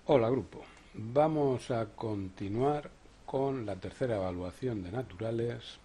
Hola grupo, vamos a continuar con la tercera evaluación de naturales.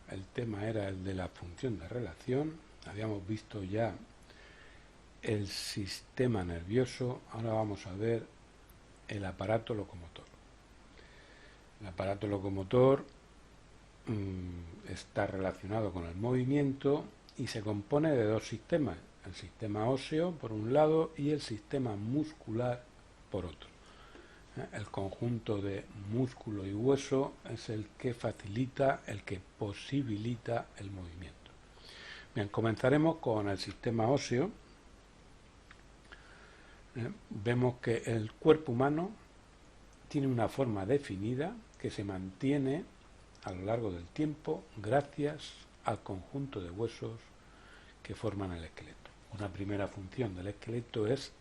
El tema era el de la función de relación. Habíamos visto ya el sistema nervioso, ahora vamos a ver el aparato locomotor. El aparato locomotor está relacionado con el movimiento y se compone de dos sistemas, el sistema óseo por un lado y el sistema muscular por otro. El conjunto de músculo y hueso es el que facilita, el que posibilita el movimiento. Bien, comenzaremos con el sistema óseo. Vemos que el cuerpo humano tiene una forma definida que se mantiene a lo largo del tiempo gracias al conjunto de huesos que forman el esqueleto. Una primera función del esqueleto es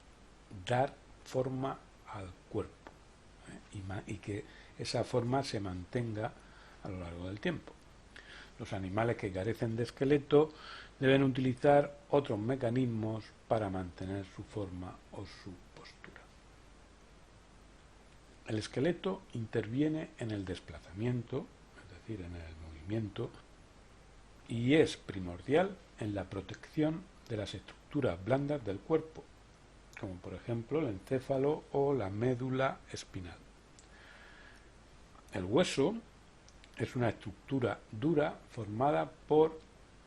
dar forma al cuerpo y que esa forma se mantenga a lo largo del tiempo. Los animales que carecen de esqueleto deben utilizar otros mecanismos para mantener su forma o su postura. El esqueleto interviene en el desplazamiento, es decir, en el movimiento, y es primordial en la protección de las estructuras blandas del cuerpo, como por ejemplo el encéfalo o la médula espinal. El hueso es una estructura dura formada por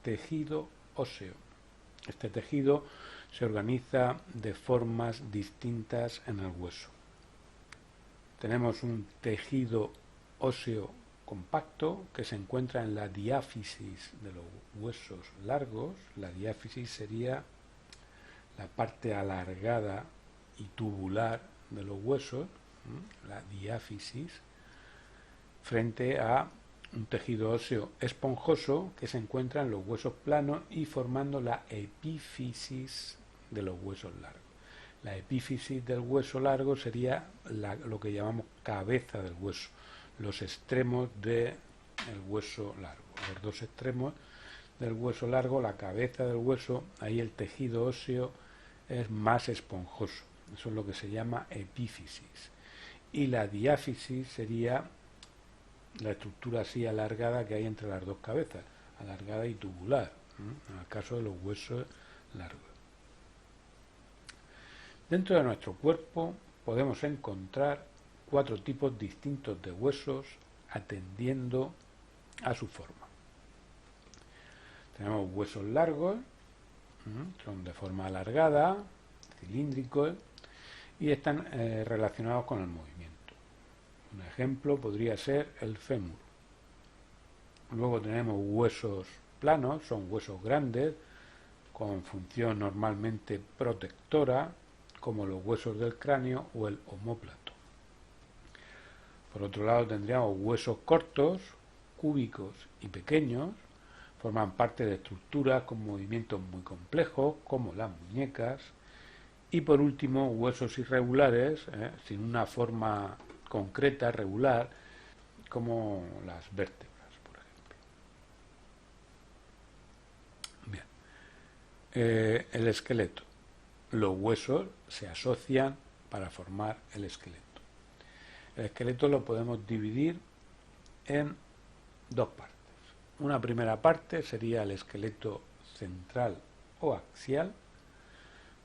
tejido óseo. Este tejido se organiza de formas distintas en el hueso. Tenemos un tejido óseo compacto que se encuentra en la diáfisis de los huesos largos. La diáfisis sería la parte alargada y tubular de los huesos, la diáfisis, frente a un tejido óseo esponjoso que se encuentra en los huesos planos y formando la epífisis de los huesos largos. La epífisis del hueso largo sería lo que llamamos cabeza del hueso, los extremos del hueso largo. Los dos extremos del hueso largo, la cabeza del hueso, ahí el tejido óseo es más esponjoso. Eso es lo que se llama epífisis. Y la diáfisis sería la estructura así alargada que hay entre las dos cabezas, alargada y tubular, en el caso de los huesos largos. Dentro de nuestro cuerpo podemos encontrar 4 tipos distintos de huesos atendiendo a su forma. Tenemos huesos largos, son de forma alargada, cilíndricos, y están relacionados con el movimiento. Un ejemplo podría ser el fémur. Luego tenemos huesos planos, son huesos grandes, con función normalmente protectora, como los huesos del cráneo o el omóplato. Por otro lado tendríamos huesos cortos, cúbicos y pequeños, forman parte de estructuras con movimientos muy complejos, como las muñecas. Y por último, huesos irregulares, sin una forma concreta, regular, como las vértebras, por ejemplo. Bien. El esqueleto. Los huesos se asocian para formar el esqueleto. El esqueleto lo podemos dividir en dos partes. Una primera parte sería el esqueleto central o axial,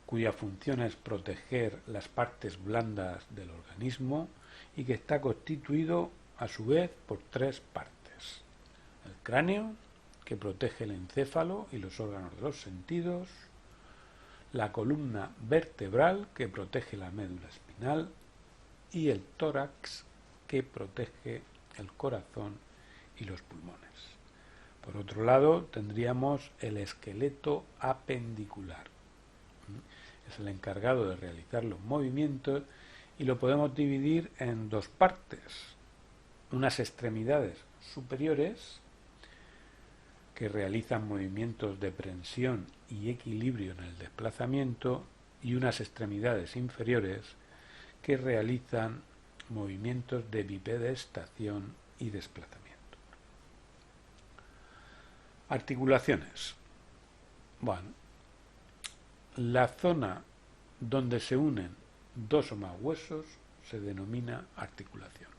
cuya función es proteger las partes blandas del organismo y que está constituido a su vez por 3 partes. El cráneo, que protege el encéfalo y los órganos de los sentidos, la columna vertebral, que protege la médula espinal, y el tórax, que protege el corazón y los pulmones. Por otro lado, tendríamos el esqueleto apendicular. Es el encargado de realizar los movimientos y lo podemos dividir en 2 partes. Unas extremidades superiores que realizan movimientos de prensión y equilibrio en el desplazamiento y unas extremidades inferiores que realizan movimientos de bipedestación y desplazamiento. Articulaciones. Bueno, la zona donde se unen dos o más huesos se denomina articulación.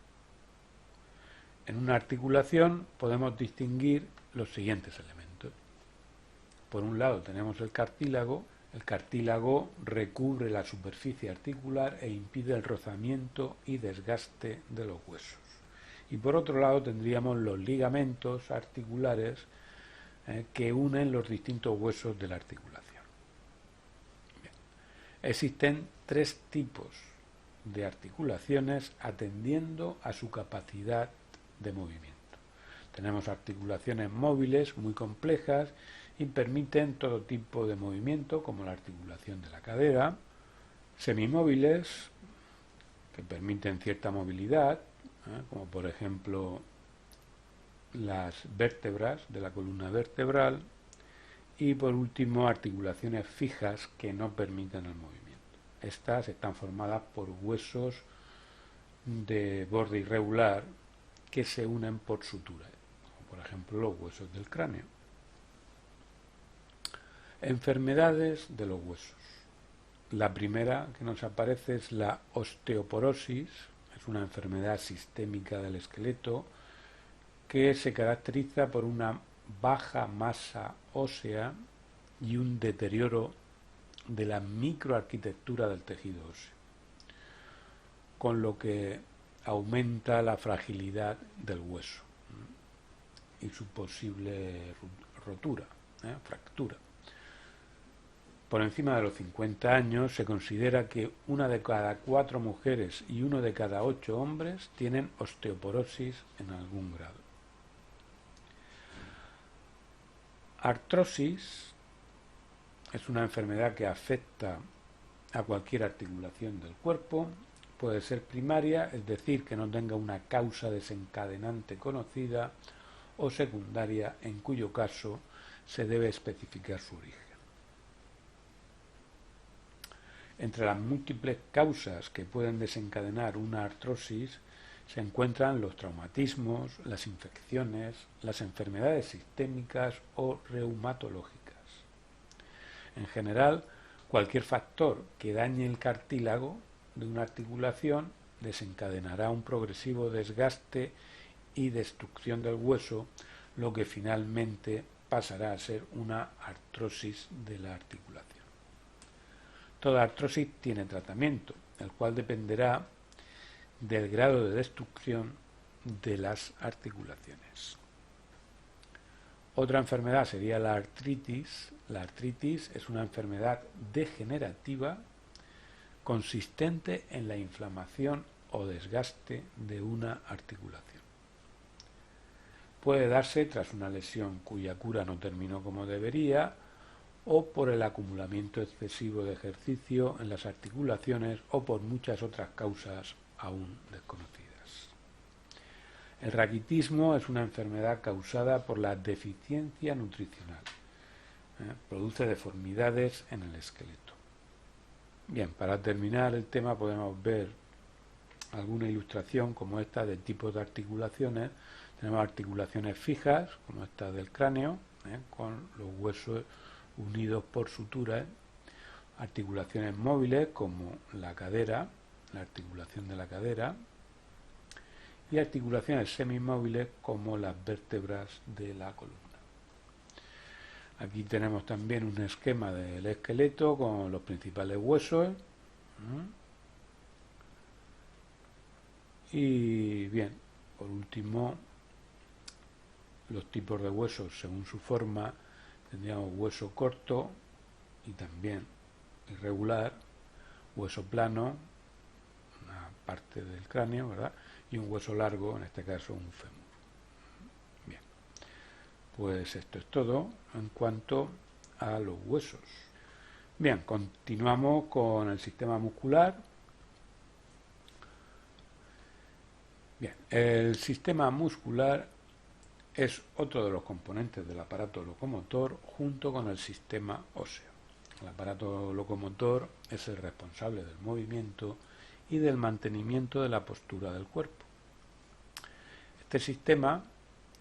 En una articulación podemos distinguir los siguientes elementos. Por un lado tenemos el cartílago. El cartílago recubre la superficie articular e impide el rozamiento y desgaste de los huesos. Y por otro lado tendríamos los ligamentos articulares que unen los distintos huesos de la articulación. Bien. Existen tres tipos de articulaciones atendiendo a su capacidad de movimiento. Tenemos articulaciones móviles muy complejas y permiten todo tipo de movimiento, como la articulación de la cadera, semimóviles, que permiten cierta movilidad, como por ejemplo las vértebras de la columna vertebral, y por último articulaciones fijas que no permiten el movimiento. Estas están formadas por huesos de borde irregular que se unen por suturas, como por ejemplo los huesos del cráneo. Enfermedades de los huesos. La primera que nos aparece es la osteoporosis. Es una enfermedad sistémica del esqueleto que se caracteriza por una baja masa ósea y un deterioro de la microarquitectura del tejido óseo, con lo que aumenta la fragilidad del hueso y su posible rotura, fractura. Por encima de los 50 años se considera que 1 de cada 4 mujeres y 1 de cada 8 hombres tienen osteoporosis en algún grado. Artrosis es una enfermedad que afecta a cualquier articulación del cuerpo. Puede ser primaria, es decir, que no tenga una causa desencadenante conocida, o secundaria, en cuyo caso se debe especificar su origen. Entre las múltiples causas que pueden desencadenar una artrosis se encuentran los traumatismos, las infecciones, las enfermedades sistémicas o reumatológicas. En general, cualquier factor que dañe el cartílago de una articulación desencadenará un progresivo desgaste y destrucción del hueso, lo que finalmente pasará a ser una artrosis de la articulación. Toda artrosis tiene tratamiento, el cual dependerá del grado de destrucción de las articulaciones. Otra enfermedad sería la artritis. La artritis es una enfermedad degenerativa consistente en la inflamación o desgaste de una articulación. Puede darse tras una lesión cuya cura no terminó como debería, o por el acumulamiento excesivo de ejercicio en las articulaciones, o por muchas otras causas aún desconocidas. El raquitismo es una enfermedad causada por la deficiencia nutricional. Produce deformidades en el esqueleto. Bien, para terminar el tema podemos ver alguna ilustración como esta de tipos de articulaciones. Tenemos articulaciones fijas, como esta del cráneo, con los huesos unidos por suturas. Articulaciones móviles, como la cadera, la articulación de la cadera. Y articulaciones semimóviles, como las vértebras de la columna. Aquí tenemos también un esquema del esqueleto con los principales huesos. Y bien, por último, los tipos de huesos según su forma. Tendríamos hueso corto y también irregular, hueso plano, una parte del cráneo, ¿verdad? Y un hueso largo, en este caso un fémur. Bien, pues esto es todo en cuanto a los huesos. Bien, continuamos con el sistema muscular. Bien, el sistema muscular es otro de los componentes del aparato locomotor junto con el sistema óseo. El aparato locomotor es el responsable del movimiento y del mantenimiento de la postura del cuerpo. Este sistema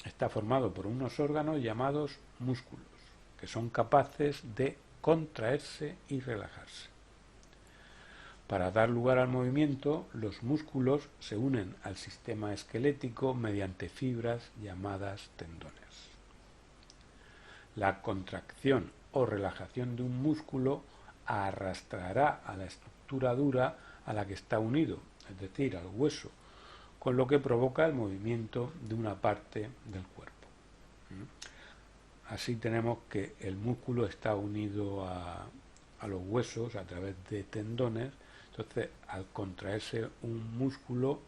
está formado por unos órganos llamados músculos, que son capaces de contraerse y relajarse. Para dar lugar al movimiento, los músculos se unen al sistema esquelético mediante fibras llamadas tendones. La contracción o relajación de un músculo arrastrará a la estructura dura a la que está unido, es decir, al hueso, con lo que provoca el movimiento de una parte del cuerpo. Así tenemos que el músculo está unido a los huesos a través de tendones. Entonces, al contraerse un músculo,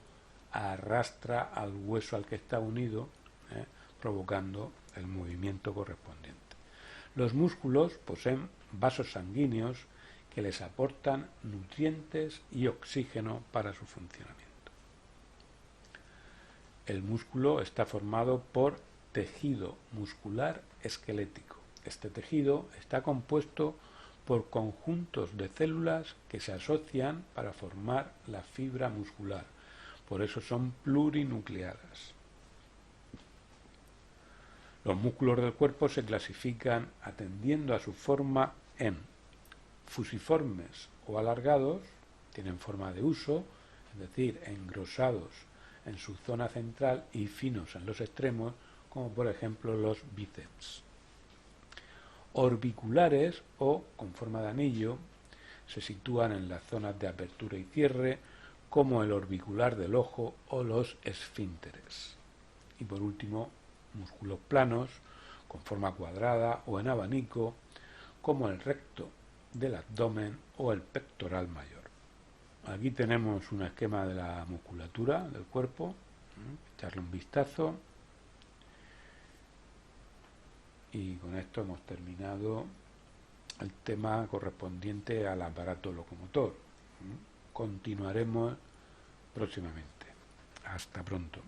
arrastra al hueso al que está unido, provocando el movimiento correspondiente. Los músculos poseen vasos sanguíneos que les aportan nutrientes y oxígeno para su funcionamiento. El músculo está formado por tejido muscular esquelético. Este tejido está compuesto por conjuntos de células que se asocian para formar la fibra muscular. Por eso son plurinucleadas. Los músculos del cuerpo se clasifican atendiendo a su forma en fusiformes o alargados, tienen forma de huso, es decir, engrosados en su zona central y finos en los extremos, como por ejemplo los bíceps. Orbiculares o con forma de anillo, se sitúan en las zonas de apertura y cierre, como el orbicular del ojo o los esfínteres. Y por último, músculos planos, con forma cuadrada o en abanico, como el recto del abdomen o el pectoral mayor. Aquí tenemos un esquema de la musculatura del cuerpo, echarle un vistazo. Y con esto hemos terminado el tema correspondiente al aparato locomotor. Continuaremos próximamente. Hasta pronto.